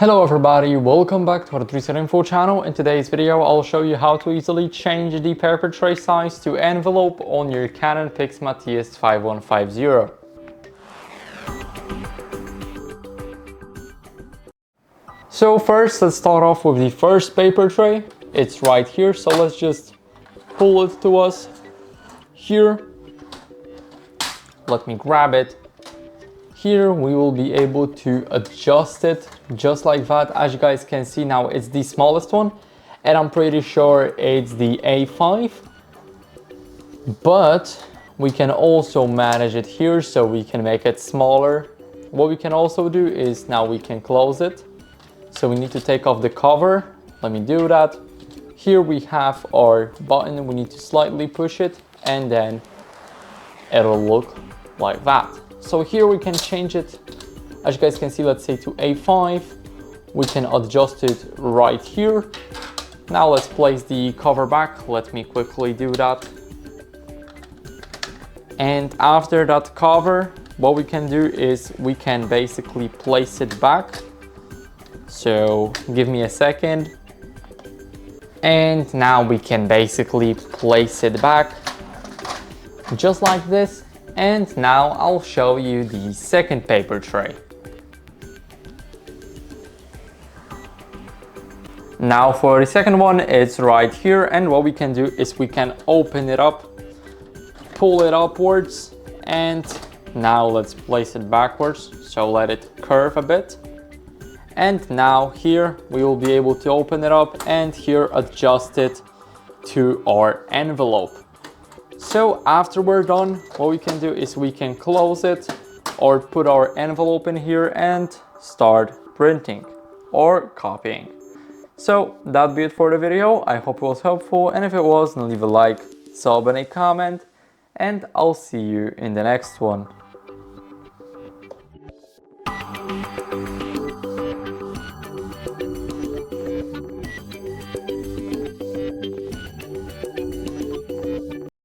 Hello everybody, welcome back to HardReset.Info channel. In today's video, I'll show you how to easily change the paper tray size to envelope on your Canon PIXMA TS5150. So first, let's start off with the first paper tray. It's right here, so let's just pull it to us here. Let me grab it. Here we will be able to adjust it just like that. As you guys can see now, it's the smallest one and I'm pretty sure it's the A5, but we can also manage it here so we can make it smaller. What we can also do is now we can close it. So we need to take off the cover. Let me do that. Here we have our button. We need to slightly push it and then it'll look like that. So here we can change it, as you guys can see, let's say to A5. We can adjust it right here. Now let's place the cover back. Let me quickly do that. And after that cover, what we can do is we can basically place it back. So give me a second. And now we can basically place it back just like this. And now I'll show you the second paper tray. Now for the second one, it's right here, and what we can do is we can open it up, pull it upwards, and now let's place it backwards, so let it curve a bit. And now here we will be able to open it up and here adjust it to our envelope. So after we're done, what we can do is we can close it or put our envelope in here and start printing or copying. So that'd be it for the video. I hope it was helpful, and if it was, then leave a like, sub and a comment, and I'll see you in the next one.